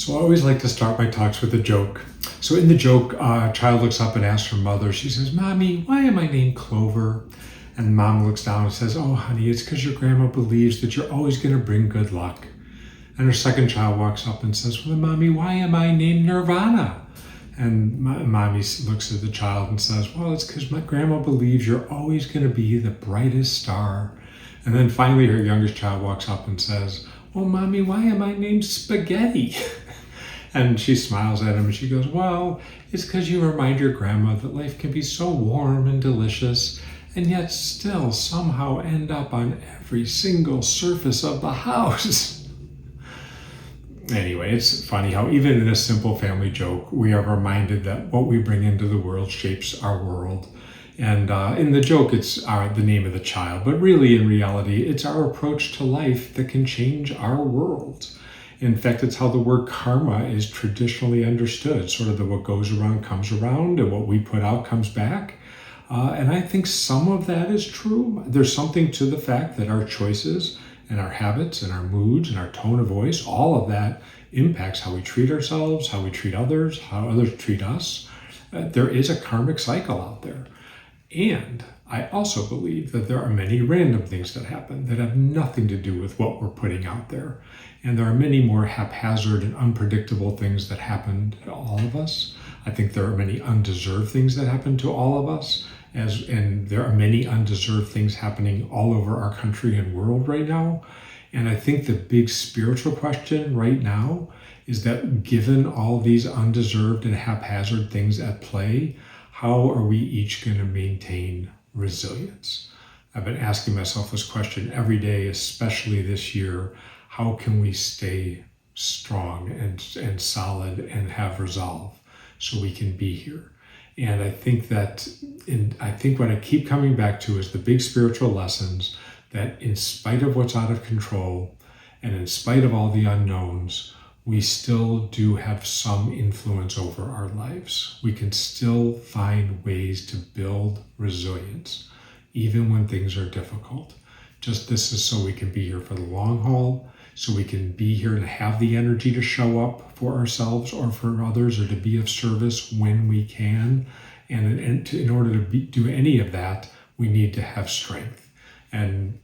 So I always like to start my talks with a joke. So in the joke, a child looks up and asks her mother, she says, "Mommy, why am I named Clover?" And mom looks down and says, "Oh, honey, it's because your grandma believes that you're always going to bring good luck." And her second child walks up and says, "Well, Mommy, why am I named Nirvana?" And mommy looks at the child and says, "Well, it's because my grandma believes you're always going to be the brightest star." And then finally her youngest child walks up and says, "Well, Mommy, why am I named Spaghetti?" And she smiles at him and she goes, "Well, it's because you remind your grandma that life can be so warm and delicious and yet still somehow end up on every single surface of the house." Anyway, it's funny how even in a simple family joke, we are reminded that what we bring into the world shapes our world. And in the joke, it's the name of the child, but really in reality, it's our approach to life that can change our world. In fact, it's how the word karma is traditionally understood, sort of that what goes around comes around and what we put out comes back. And I think some of that is true. There's something to the fact that our choices and our habits and our moods and our tone of voice, all of that impacts how we treat ourselves, how we treat others, how others treat us. There is a karmic cycle out there. And I also believe that there are many random things that happen that have nothing to do with what we're putting out there. And there are many more haphazard and unpredictable things that happen to all of us. I think there are many undeserved things that happen to all of us, and there are many undeserved things happening all over our country and world right now. And I think the big spiritual question right now is that given all these undeserved and haphazard things at play, how are we each going to maintain resilience? I've been asking myself this question every day, especially this year. How can we stay strong and solid and have resolve so we can be here? And I think what I keep coming back to is the big spiritual lessons that in spite of what's out of control and in spite of all the unknowns, we still do have some influence over our lives. We can still find ways to build resilience, even when things are difficult. Just this is so we can be here for the long haul, so we can be here and have the energy to show up for ourselves or for others or to be of service when we can. And in order to do any of that, we need to have strength. And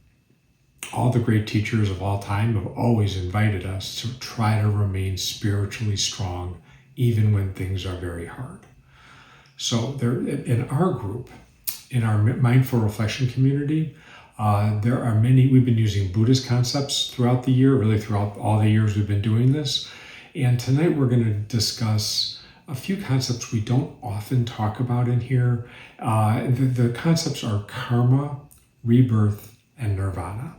all the great teachers of all time have always invited us to try to remain spiritually strong, even when things are very hard. So there, in our group, in our Mindful Reflection community, there are many, we've been using Buddhist concepts throughout the year, really throughout all the years we've been doing this. And tonight we're going to discuss a few concepts we don't often talk about in here. The concepts are karma, rebirth, and nirvana.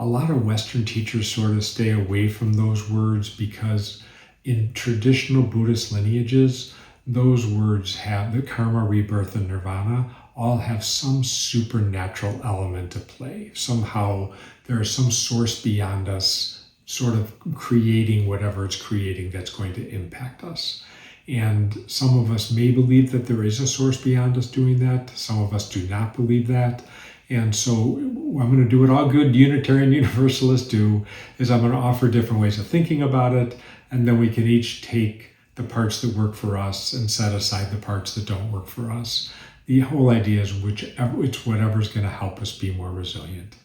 A lot of Western teachers sort of stay away from those words because in traditional Buddhist lineages, those words have the karma, rebirth, and nirvana all have some supernatural element to play. Somehow there is some source beyond us sort of creating whatever it's creating that's going to impact us. And some of us may believe that there is a source beyond us doing that. Some of us do not believe that. And so I'm going to do what all good Unitarian Universalists do, is I'm going to offer different ways of thinking about it, and then we can each take the parts that work for us and set aside the parts that don't work for us. The whole idea is it's whatever's going to help us be more resilient.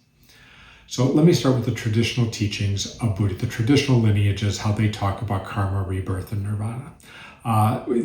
So let me start with the traditional teachings of Buddha, the traditional lineages, how they talk about karma, rebirth, and nirvana.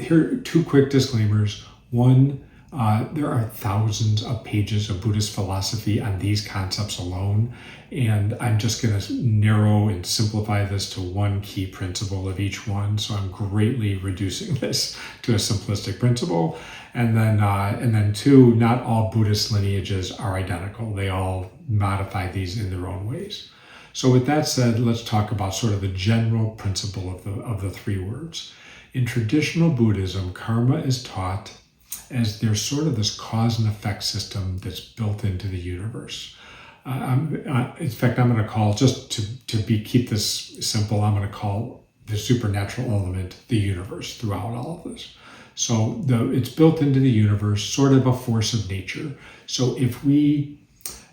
Here are two quick disclaimers. One, there are thousands of pages of Buddhist philosophy on these concepts alone, and I'm just going to narrow and simplify this to one key principle of each one. So I'm greatly reducing this to a simplistic principle. And then two, not all Buddhist lineages are identical. They all modify these in their own ways. So with that said, let's talk about sort of the general principle of the three words. In traditional Buddhism, karma is taught as there's sort of this cause and effect system that's built into the universe. In fact, I'm going to call, just to keep this simple, I'm going to call the supernatural element the universe throughout all of this. So it's built into the universe, sort of a force of nature. So if we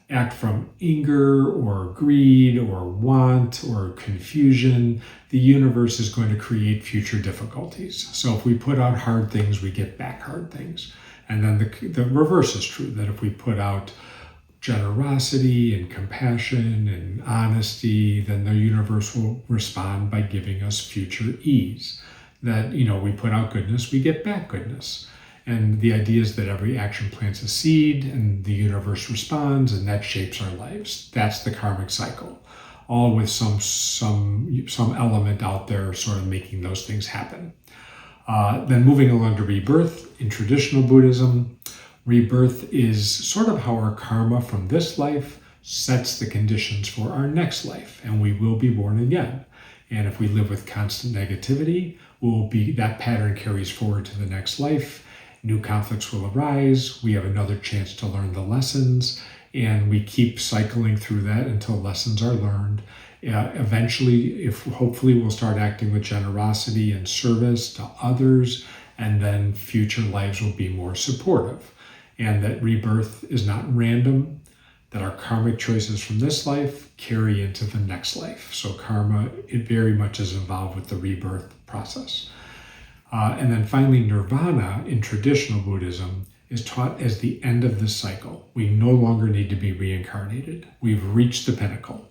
act from anger or greed or want or confusion, the universe is going to create future difficulties. So if we put out hard things, we get back hard things. And then the reverse is true, that if we put out generosity and compassion and honesty, then the universe will respond by giving us future ease. That, we put out goodness, we get back goodness. And the idea is that every action plants a seed and the universe responds, and that shapes our lives. That's the karmic cycle, all with some element out there sort of making those things happen. Then moving along to rebirth, in traditional Buddhism, rebirth is sort of how our karma from this life sets the conditions for our next life, and we will be born again. And if we live with constant negativity, that pattern carries forward to the next life. New conflicts will arise. We have another chance to learn the lessons, and we keep cycling through that until lessons are learned. Eventually, hopefully we'll start acting with generosity and service to others, and then future lives will be more supportive. And that rebirth is not random, that our karmic choices from this life carry into the next life. So karma, it very much is involved with the rebirth process. And then finally, nirvana in traditional Buddhism is taught as the end of this cycle. We no longer need to be reincarnated. We've reached the pinnacle.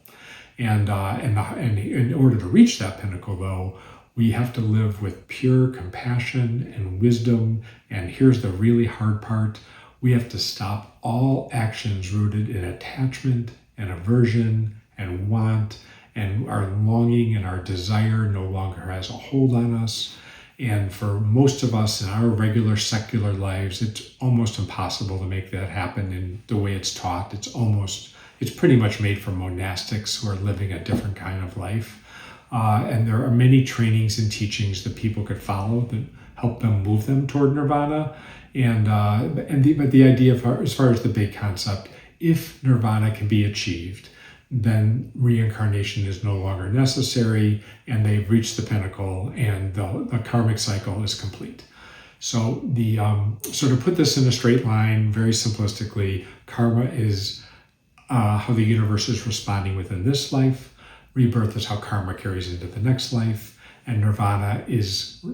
And in order to reach that pinnacle, though, we have to live with pure compassion and wisdom. And here's the really hard part. We have to stop all actions rooted in attachment and aversion and want, and our longing and our desire no longer has a hold on us. And for most of us in our regular secular lives, it's almost impossible to make that happen in the way it's taught. It's pretty much made for monastics who are living a different kind of life. And there are many trainings and teachings that people could follow that help them move them toward nirvana. But the idea, as far as the big concept, if nirvana can be achieved, then reincarnation is no longer necessary, and they've reached the pinnacle, and the karmic cycle is complete. So to put this in a straight line, very simplistically, karma is how the universe is responding within this life. Rebirth is how karma carries into the next life, and nirvana is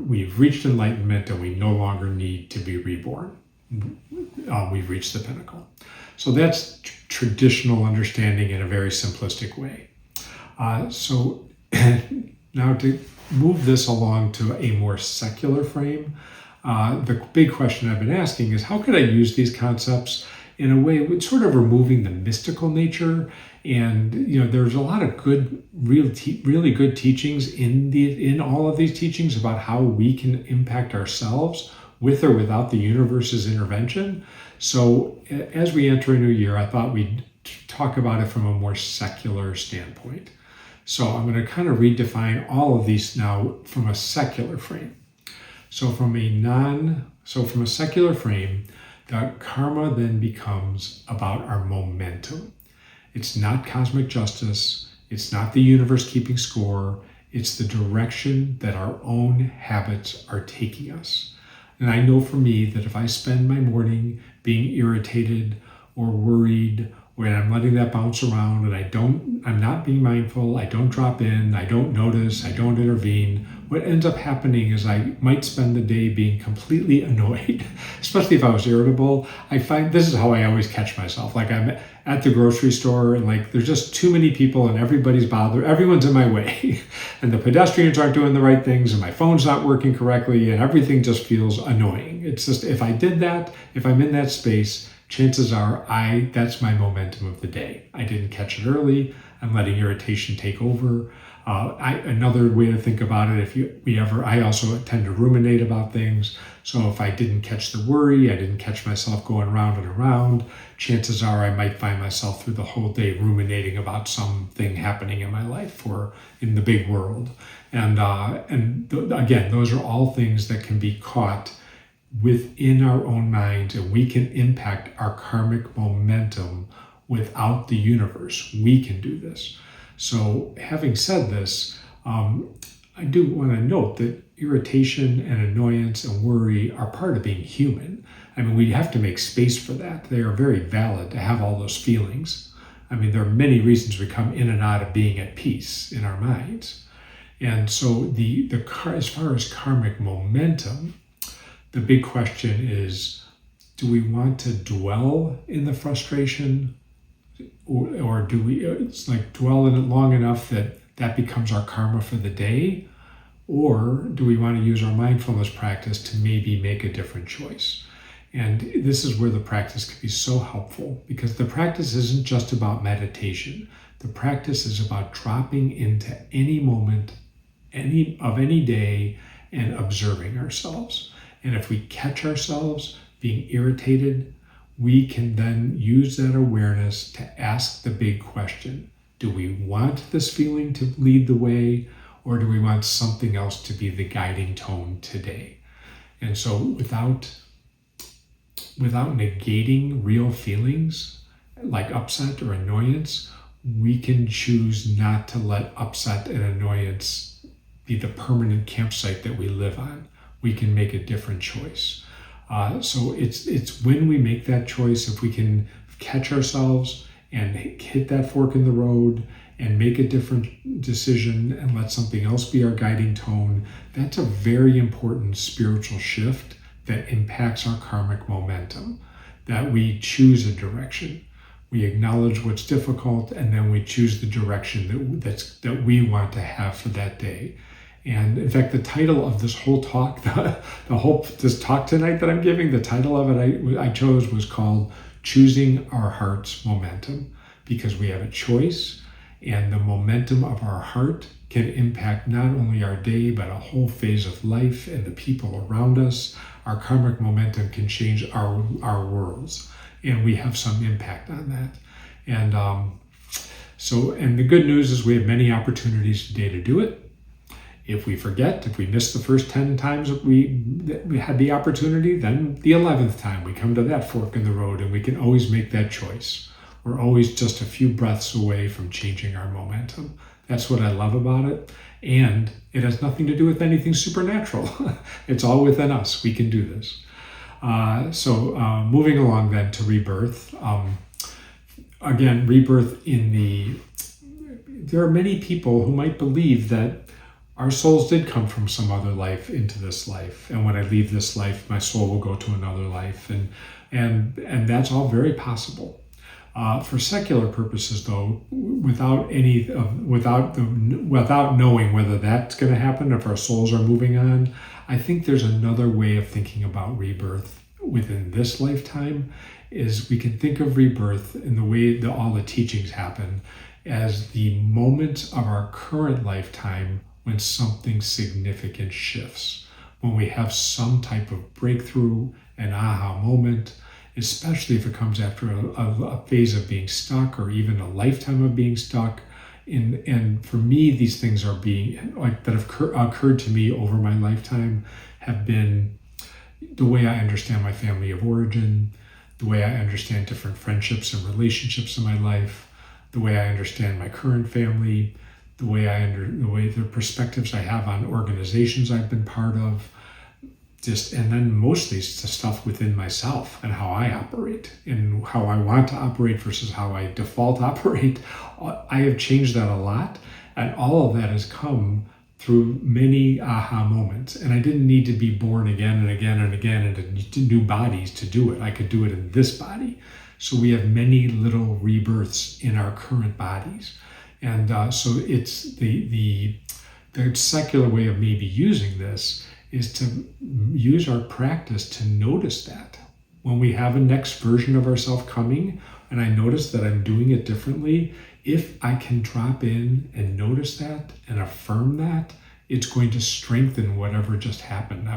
we've reached enlightenment and we no longer need to be reborn. We've reached the pinnacle. So that's traditional understanding in a very simplistic way. So now to move this along to a more secular frame, the big question I've been asking is, how could I use these concepts in a way with sort of removing the mystical nature? And there's a lot of good, really good teachings in all of these teachings about how we can impact ourselves with or without the universe's intervention. So as we enter a new year, I thought we'd talk about it from a more secular standpoint. So I'm going to kind of redefine all of these now from a secular frame. So from a secular frame, the karma then becomes about our momentum. It's not cosmic justice. It's not the universe keeping score. It's the direction that our own habits are taking us. And I know for me that if I spend my morning being irritated or worried, when I'm letting that bounce around and I'm not being mindful, I don't drop in, I don't notice, I don't intervene, what ends up happening is I might spend the day being completely annoyed, especially if I was irritable. I find this is how I always catch myself. Like I'm at the grocery store and like there's just too many people and everyone's in my way and the pedestrians aren't doing the right things and my phone's not working correctly and everything just feels annoying. It's just, if I'm in that space, chances are that's my momentum of the day. I didn't catch it early. I'm letting irritation take over. Another way to think about it, I also tend to ruminate about things. So if I didn't catch the worry, I didn't catch myself going round and around, chances are I might find myself through the whole day ruminating about something happening in my life or in the big world. And again, those are all things that can be caught within our own minds, and we can impact our karmic momentum without the universe. We can do this. So having said this, I do want to note that irritation and annoyance and worry are part of being human. I mean, we have to make space for that. They are very valid to have all those feelings. I mean, there are many reasons we come in and out of being at peace in our minds. And so as far as karmic momentum, the big question is, do we want to dwell in the frustration, or do we dwell in it long enough that becomes our karma for the day? Or do we want to use our mindfulness practice to maybe make a different choice? And this is where the practice can be so helpful, because the practice isn't just about meditation. The practice is about dropping into any moment of any day and observing ourselves. And if we catch ourselves being irritated, we can then use that awareness to ask the big question: do we want this feeling to lead the way, or do we want something else to be the guiding tone today? And so without negating real feelings like upset or annoyance, we can choose not to let upset and annoyance be the permanent campsite that we live on. We can make a different choice. So it's when we make that choice, if we can catch ourselves and hit that fork in the road and make a different decision and let something else be our guiding tone, that's a very important spiritual shift that impacts our karmic momentum, that we choose a direction. We acknowledge what's difficult, and then we choose the direction that we want to have for that day. And in fact, the title of this whole talk, this talk tonight that I'm giving, the title of it I chose was called Choosing Our Heart's Momentum, because we have a choice, and the momentum of our heart can impact not only our day, but a whole phase of life and the people around us. Our karmic momentum can change our worlds, and we have some impact on that. And and the good news is we have many opportunities today to do it. If we forget, if we miss the first 10 times that we had the opportunity, then the 11th time we come to that fork in the road, and we can always make that choice. We're always just a few breaths away from changing our momentum. That's what I love about it. And it has nothing to do with anything supernatural. It's all within us. We can do this. Moving along then to rebirth. Again, rebirth there are many people who might believe that our souls did come from some other life into this life. And when I leave this life, my soul will go to another life. And that's all very possible. For secular purposes, though, without knowing whether that's going to happen, if our souls are moving on, I think there's another way of thinking about rebirth within this lifetime. Is we can think of rebirth in the way that all the teachings happen as the moments of our current lifetime when something significant shifts, when we have some type of breakthrough, an aha moment, especially if it comes after a phase of being stuck or even a lifetime of being stuck. And for me, these things are that have occurred to me over my lifetime have been the way I understand my family of origin, the way I understand different friendships and relationships in my life, the way I understand my current family, the perspectives I have on organizations I've been part of, and then mostly it's the stuff within myself and how I operate and how I want to operate versus how I default operate. I have changed that a lot, and all of that has come through many aha moments. And I didn't need to be born again and again and again into new bodies to do it. I could do it in this body. So we have many little rebirths in our current bodies. And so it's the secular way of maybe using this is to use our practice to notice that. When we have a next version of ourselves coming, and I notice that I'm doing it differently, if I can drop in and notice that and affirm that, it's going to strengthen whatever just happened.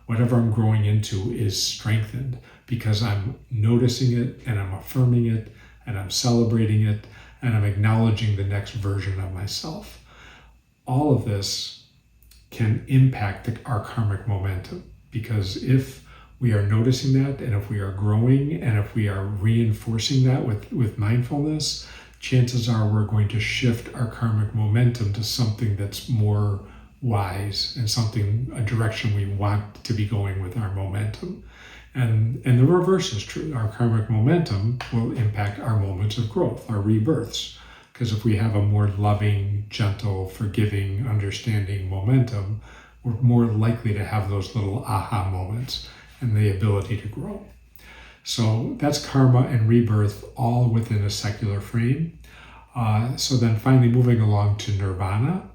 Whatever I'm growing into is strengthened because I'm noticing it and I'm affirming it and I'm celebrating it and I'm acknowledging the next version of myself. All of this can impact our karmic momentum, because if we are noticing that and if we are growing and if we are reinforcing that with mindfulness, chances are we're going to shift our karmic momentum to something that's more wise and a direction we want to be going with our momentum. And the reverse is true. Our karmic momentum will impact our moments of growth, our rebirths. Because if we have a more loving, gentle, forgiving, understanding momentum, we're more likely to have those little aha moments and the ability to grow. So that's karma and rebirth all within a secular frame. So then finally moving along to nirvana.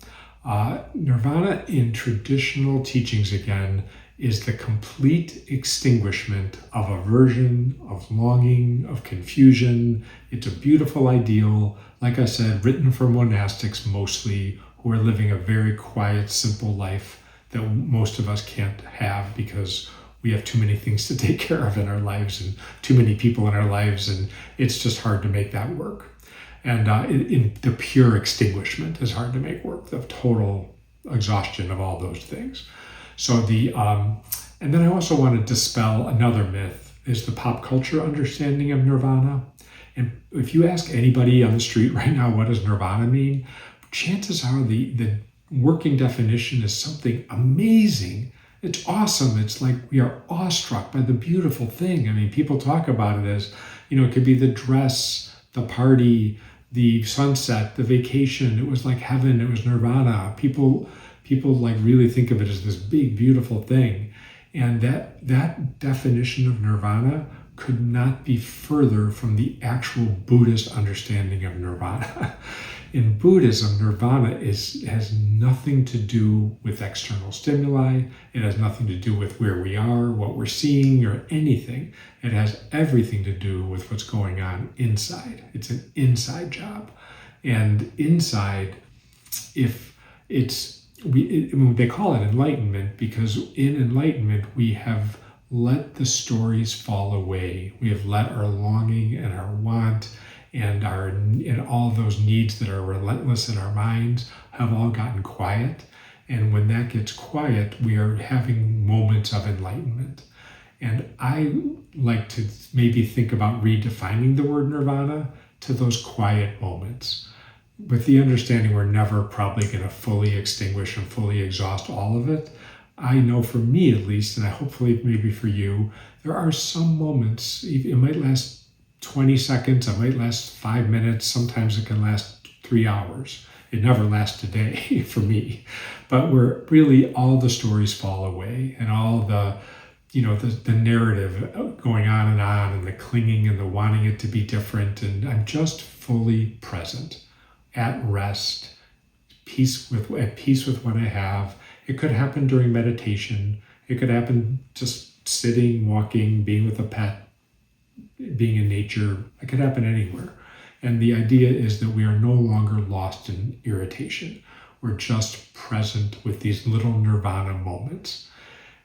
Nirvana in traditional teachings again is the complete extinguishment of aversion, of longing, of confusion. It's a beautiful ideal, like I said, written for monastics mostly, who are living a very quiet, simple life that most of us can't have because we have too many things to take care of in our lives and too many people in our lives, and it's just hard to make that work. And in the pure extinguishment is hard to make work, the total exhaustion of all those things. So and then I also want to dispel another myth, is the pop culture understanding of nirvana. And if you ask anybody on the street right now, what does nirvana mean? Chances are the working definition is something amazing. It's awesome. It's like we are awestruck by the beautiful thing. I mean, people talk about it as, it could be the dress, the party, the sunset, the vacation. It was like heaven. It was nirvana. People like really think of it as this big, beautiful thing. And that definition of nirvana could not be further from the actual Buddhist understanding of nirvana. In Buddhism, nirvana has nothing to do with external stimuli. It has nothing to do with where we are, what we're seeing, or anything. It has everything to do with what's going on inside. It's an inside job. And inside, they call it enlightenment because in enlightenment, we have let the stories fall away. We have let our longing and our want and all those needs that are relentless in our minds have all gotten quiet. And when that gets quiet, we are having moments of enlightenment. And I like to maybe think about redefining the word nirvana to those quiet moments, with the understanding we're never probably going to fully extinguish and fully exhaust all of it. I know for me at least, and hopefully maybe for you, there are some moments, it might last 20 seconds, it might last 5 minutes, sometimes it can last 3 hours. It never lasts a day for me. But where really all the stories fall away and all the narrative going on and the clinging and the wanting it to be different, and I'm just fully present, at rest, at peace with what I have. It could happen during meditation. It could happen just sitting, walking, being with a pet, being in nature. It could happen anywhere. And the idea is that we are no longer lost in irritation. We're just present with these little nirvana moments.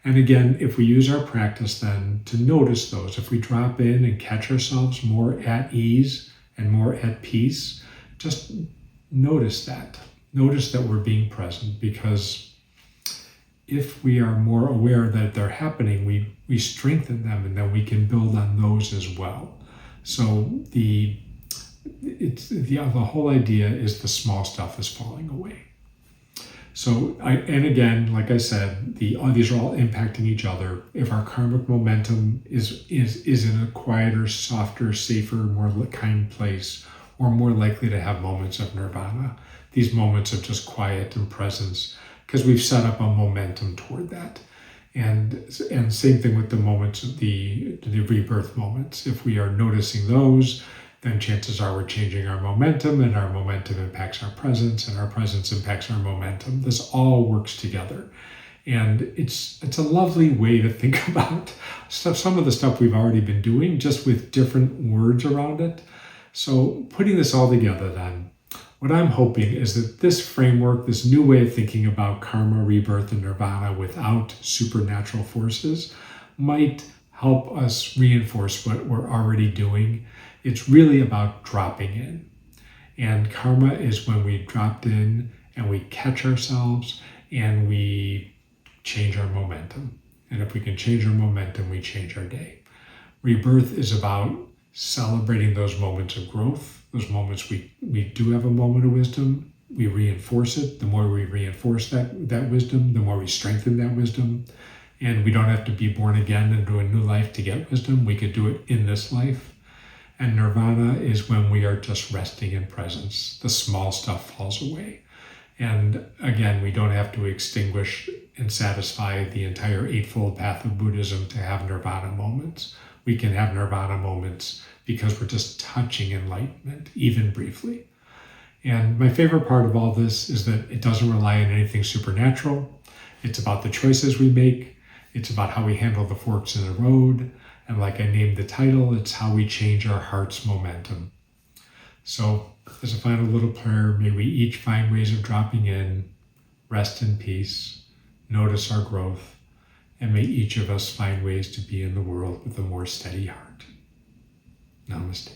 And again, if we use our practice then to notice those, if we drop in and catch ourselves more at ease and more at peace, just notice that. Notice that we're being present, because if we are more aware that they're happening, we strengthen them, and then we can build on those as well. So the whole idea is the small stuff is falling away. So and again, like I said, these are all impacting each other. If our karmic momentum is in a quieter, softer, safer, more kind place, we're more likely to have moments of nirvana. These moments of just quiet and presence, because we've set up a momentum toward that. And same thing with the moments of the rebirth moments. If we are noticing those, then chances are we're changing our momentum, and our momentum impacts our presence, and our presence impacts our momentum. This all works together. And it's a lovely way to think about some of the stuff we've already been doing, just with different words around it. So putting this all together then, what I'm hoping is that this framework, this new way of thinking about karma, rebirth, and nirvana without supernatural forces might help us reinforce what we're already doing. It's really about dropping in. And karma is when we dropped in and we catch ourselves and we change our momentum. And if we can change our momentum, we change our day. Rebirth is about celebrating those moments of growth. Those moments we do have a moment of wisdom, we reinforce it. The more we reinforce that wisdom, the more we strengthen that wisdom. And we don't have to be born again into a new life to get wisdom. We could do it in this life. And nirvana is when we are just resting in presence. The small stuff falls away. And again, we don't have to extinguish and satisfy the entire Eightfold Path of Buddhism to have nirvana moments. We can have nirvana moments because we're just touching enlightenment, even briefly. And my favorite part of all this is that it doesn't rely on anything supernatural. It's about the choices we make. It's about how we handle the forks in the road. And like I named the title, it's how we change our heart's momentum. So as a final little prayer, may we each find ways of dropping in, rest in peace, notice our growth, and may each of us find ways to be in the world with a more steady heart. Namaste.